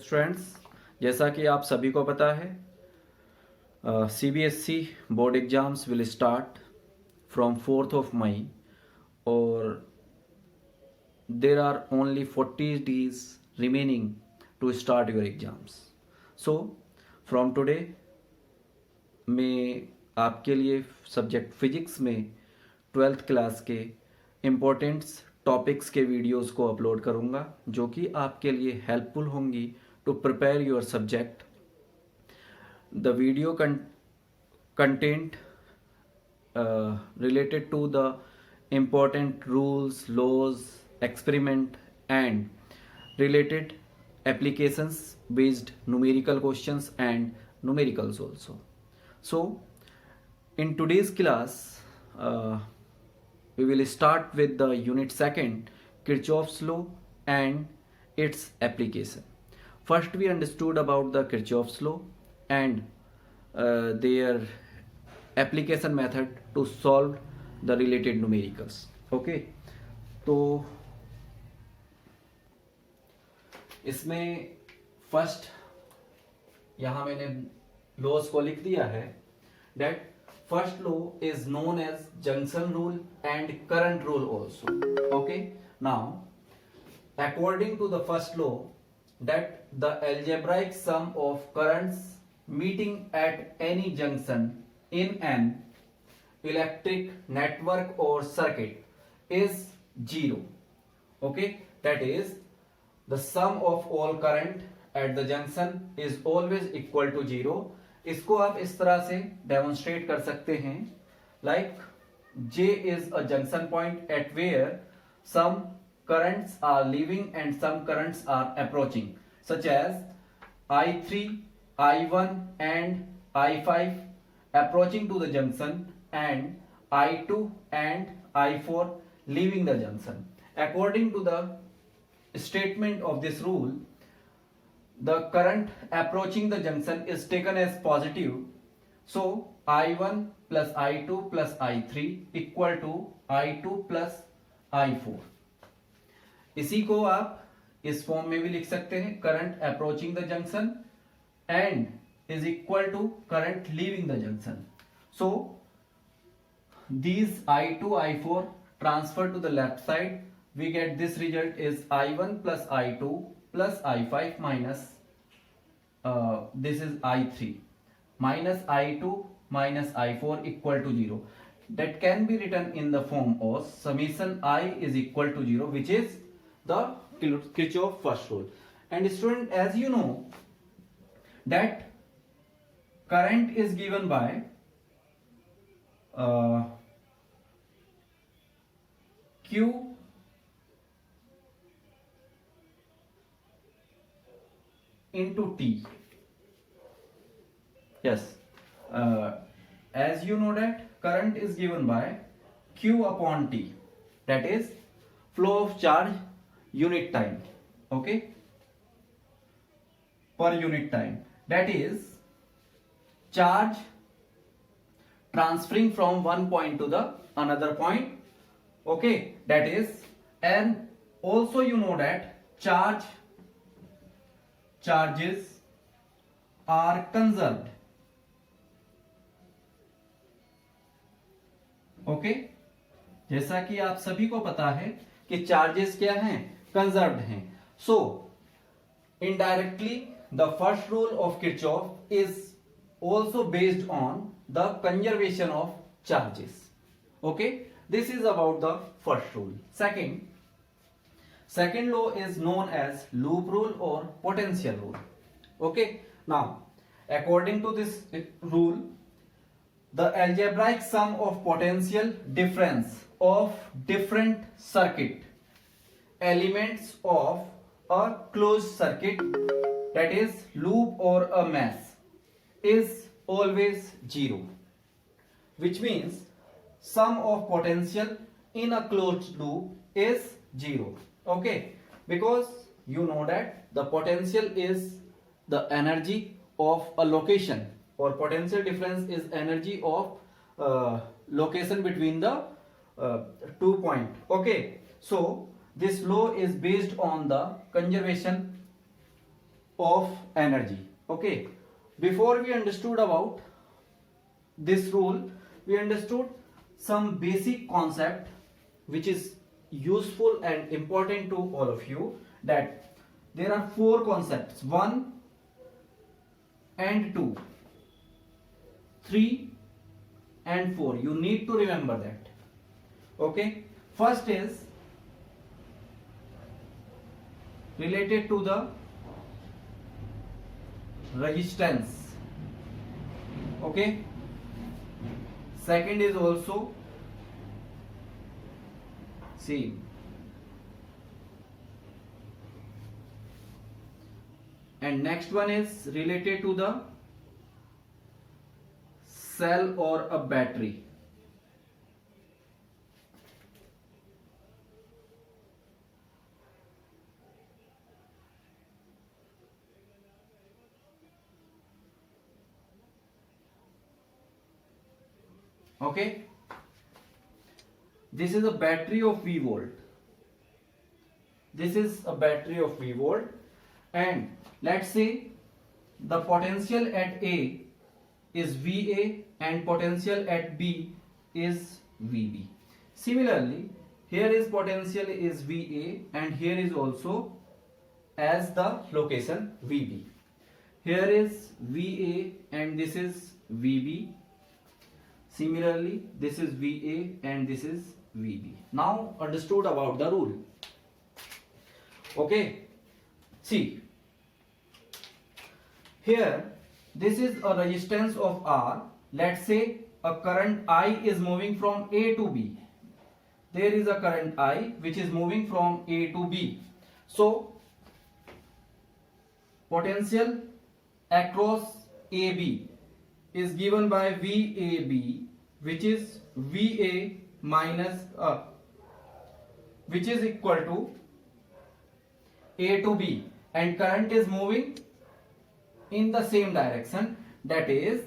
Students, जैसा कि आप सभी को पता है, CBSE board exams will start from 4th of May और there are only 40 days remaining to start your exams. So from today मैं आपके लिए सब्जेक्ट फिजिक्स में 12th क्लास के इम्पोर्टेंट्स टॉपिक्स के वीडियोस को अपलोड करूंगा जो कि आपके लिए हेल्पफुल होंगी to prepare your subject. The video content related to the important rules, laws, experiment and related applications based numerical questions and numericals also. So in today's class we will start with the unit 2nd, Kirchhoff's law and its application. First we understood about the Kirchhoff's law and their application method to solve the related numericals. Okay, तो इसमें first यहाँ मैंने laws को लिख दिया है. that first law is known as junction rule and current rule also. Okay, now according to the first law, that the algebraic sum of currents meeting at any junction in an electric network or circuit is zero. Okay, that is the sum of all current at the junction is always equal to zero. इसको आप इस तरह से demonstrate कर सकते हैं like J is a junction point at where some currents are leaving and some currents are approaching, such as I3, I1 and I5 approaching to the junction and I2 and I4 leaving the junction. According to the statement of this rule, the current approaching the junction is taken as positive. So I1 plus I2 plus I3 equal to I2 plus I4. इसी को आप इस form में भी लिख सकते हैं, current approaching the junction and is equal to current leaving the junction. So these I2 I4 transfer to the left side. We get this result is I1 plus I2 plus I5 minus this is I3 minus I2 minus I4 equal to 0. That can be written in the form of summation I is equal to 0, which is the Kirchhoff first rule. And student, as you know that current is given by Q into T. Yes, as you know that current is given by Q upon T, that is flow of charge unit time. Okay, per unit time, that is charge transferring from one point to the another point. Okay, that is, and also you know that charges are conserved. Okay, जैसा कि आप सभी को पता है कि charges क्या हैं, कंजर्व्ड हैं. So indirectly the first rule of Kirchhoff is also based on the conservation of charges. Okay, this is about the first rule. Second law is known as loop rule or potential rule. Okay, now according to this rule, the algebraic sum of potential difference of different circuit elements of a closed circuit, that is loop or a mesh, is always zero, which means sum of potential in a closed loop is zero. Okay, because you know that the potential is the energy of a location, or potential difference is energy of location between the 2 points. Okay, so this law is based on the conservation of energy. Okay, before we understood about this rule, we understood some basic concept which is useful and important to all of you, that there are four concepts: 1 and 2, 3 and 4. You need to remember that. Okay, first is related to the resistance. Okay, second is also same, and next one is related to the cell or a battery. Okay, this is a battery of V volt. This is a battery of V volt, and let's say the potential at A is VA and potential at B is VB. Similarly, here is potential is VA and here is also as the location VB. Here is VA and this is VB. Similarly, this is VA and this is VB. Now understood about the rule. Okay, see here, this is a resistance of R. Let's say a current I is moving from A to B. There is a current I which is moving from A to B. So potential across AB is given by VAB, which is VA minus which is equal to A to B, and current is moving in the same direction, that is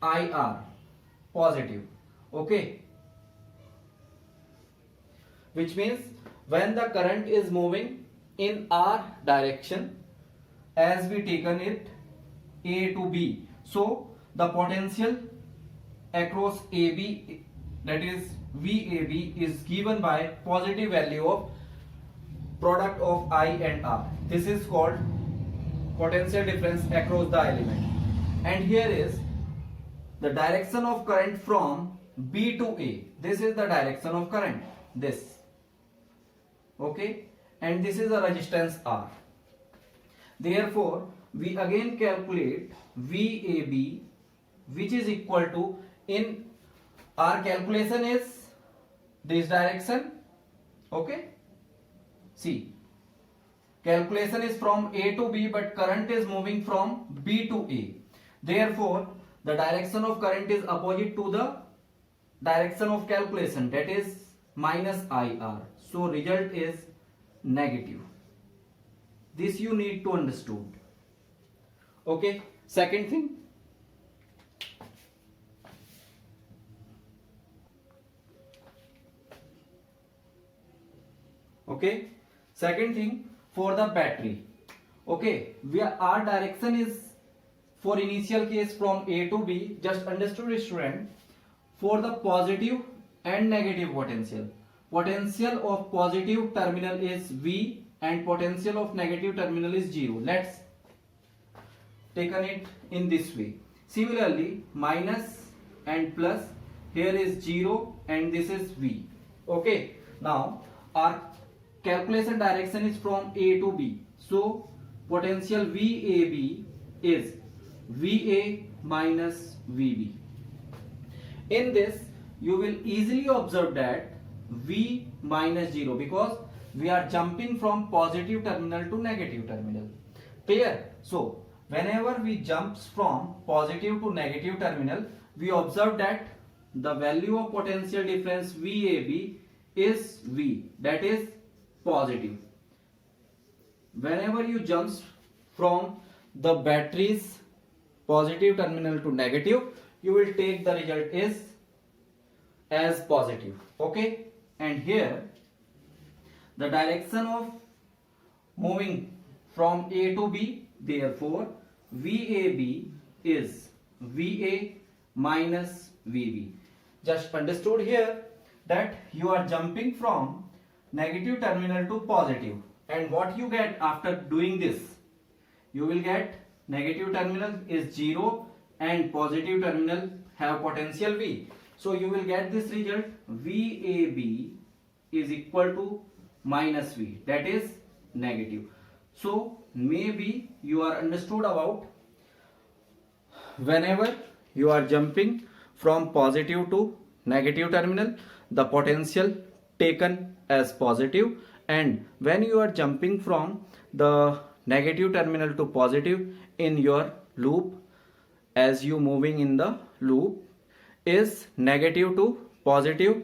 IR, positive. Okay, which means when the current is moving in R direction, as we taken it A to B, so the potential across AB, that is VAB, is given by positive value of product of I and R. This is called potential difference across the element. And here is the direction of current from B to A. This is the direction of current, this. Okay, and this is a resistance R. Therefore, we again calculate VAB, which is equal to, in our calculation is this direction. Okay, see, calculation is from A to B, but current is moving from B to A. Therefore, the direction of current is opposite to the direction of calculation, that is minus IR. So result is negative. This you need to understood. Okay, second thing, okay, second thing, for the battery. Okay, our direction is for initial case from A to B. Just understood, student, for the positive and negative potential. Potential of positive terminal is V and potential of negative terminal is 0. Let's taken it in this way. Similarly, minus and plus, here is 0 and this is V. Okay, now our calculation direction is from A to B. So potential VAB is VA minus VB. In this, you will easily observe that V minus 0, because we are jumping from positive terminal to negative terminal. Clear? So whenever we jumps from positive to negative terminal, we observe that the value of potential difference VAB is V, that is positive. Whenever you jumps from the battery's positive terminal to negative, you will take the result is as positive. Okay, and here the direction of moving from A to B. Therefore, VAB is VA minus VB. Just understood here that you are jumping from negative terminal to positive, and what you get after doing this, you will get negative terminal is 0 and positive terminal have potential V. So you will get this result, VAB is equal to minus V, that is negative. So maybe you are understood about whenever you are jumping from positive to negative terminal, the potential taken as positive, and when you are jumping from the negative terminal to positive in your loop, as you moving in the loop is negative to positive,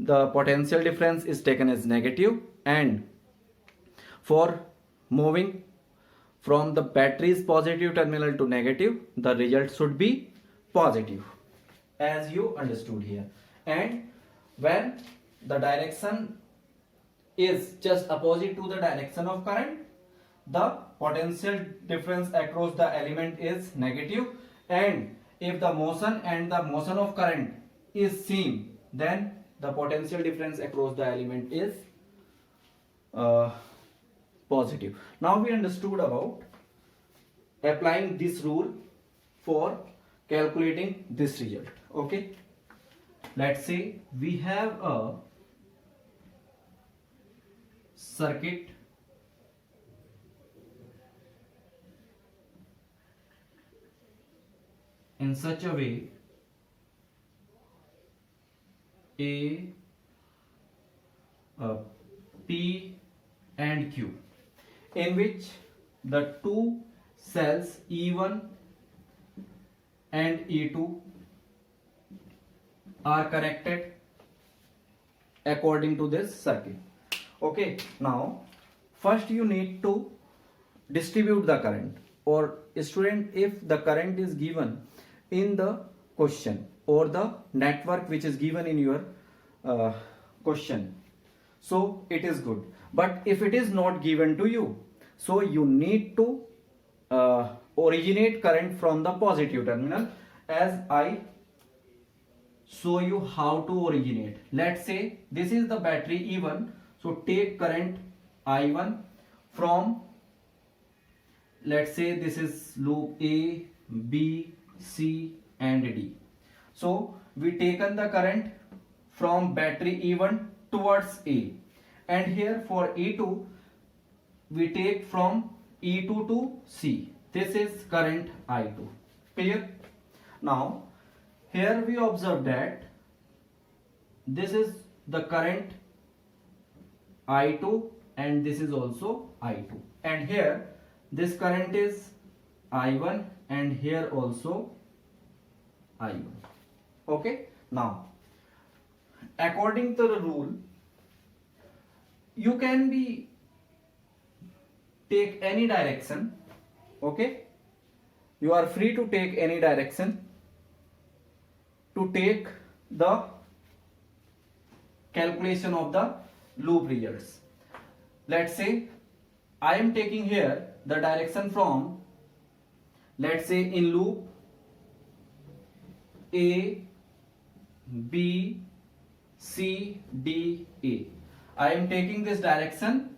the potential difference is taken as negative, and for moving from the battery's positive terminal to negative, the result should be positive, as you understood here. And when the direction is just opposite to the direction of current, the potential difference across the element is negative, and if the motion and the motion of current is same, then the potential difference across the element is positive. Now we understood about applying this rule for calculating this result. Okay, let's say we have a circuit in such a way A, P and Q, in which the two cells E1 and E2 are connected according to this circuit. Okay, now first you need to distribute the current, or student, if the current is given in the question or the network which is given in your question, so it is good. But if it is not given to you, so you need to originate current from the positive terminal, as I show you how to originate. Let's say this is the battery E1, so take current I1 from, let's say this is loop A, B, C and D. So we taken the current from battery E1 towards A, and here for E2 we take from E2 to C. This is current I2. Clear? Now here we observe that this is the current I2 and this is also I2, and here this current is I1 and here also I1. Okay, now according to the rule, you can be take any direction. Okay, you are free to take any direction to take the calculation of the loop results. Let's say I am taking here the direction from, let's say in loop A, B, C, D, A. I am taking this direction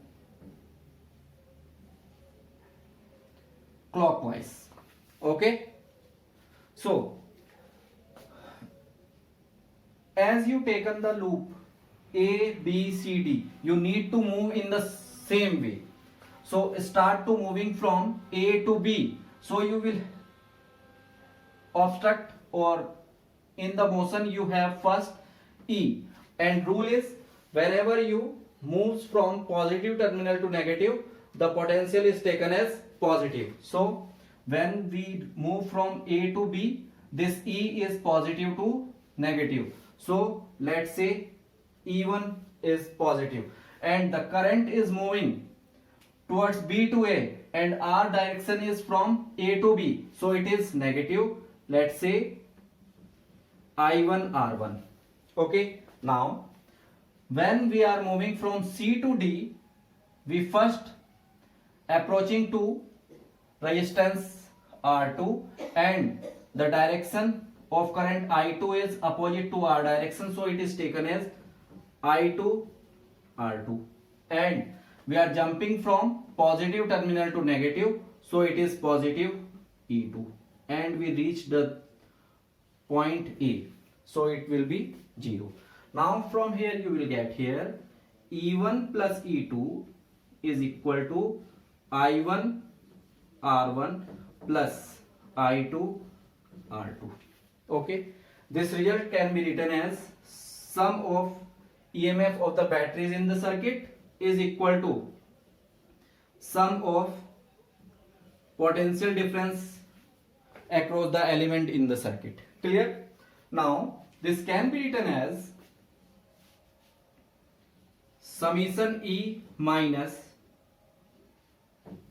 clockwise. Okay, so as you taken the loop A, B, C, D, you need to move in the same way. So start to moving from A to B. So you will obstruct, or in the motion you have first E, and rule is whenever you moves from positive terminal to negative, the potential is taken as positive. So when we move from A to B, this E is positive to negative. So let's say E1 is positive and the current is moving towards B to A, and our direction is from A to B, so it is negative. Let's say I1 R1. Okay, now when we are moving from C to D, we first approaching to resistance R2 and the direction of current I2 is opposite to R direction, so it is taken as I2 R2, and we are jumping from positive terminal to negative, so it is positive E2, and we reach the point A, so it will be 0. Now from here you will get here E1 plus E2 is equal to I1 R1 plus I2 R2. Okay, this result can be written as sum of EMF of the batteries in the circuit is equal to sum of potential difference across the element in the circuit. Clear? Now this can be written as summation E minus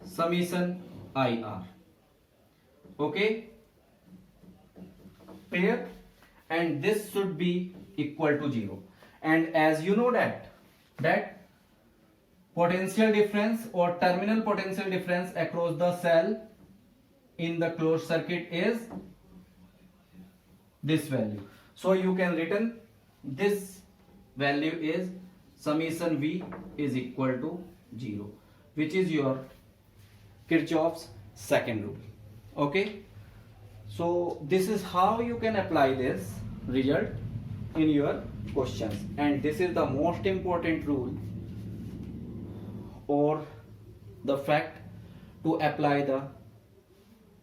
summation IR. Okay, clear? And this should be equal to 0. And as you know that potential difference or terminal potential difference across the cell in the closed circuit is this value. So you can written this value is summation V is equal to 0, which is your Kirchhoff's second rule. Okay, so this is how you can apply this result in your questions, and this is the most important rule or the fact to apply the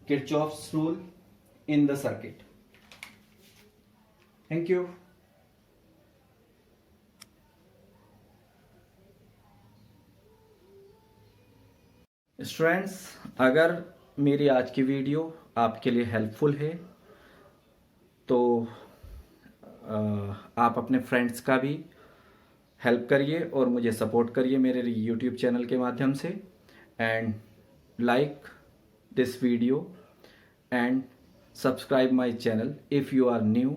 Kirchhoff's rule in the circuit. Thank you. Students, अगर मेरी आज की video आपके लिए helpful है तो आप अपने फ्रेंड्स का भी हेल्प करिए और मुझे सपोर्ट करिए मेरे यूट्यूब चैनल के माध्यम से, and like this video and subscribe my channel if you are new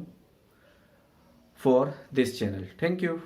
for this channel. Thank you.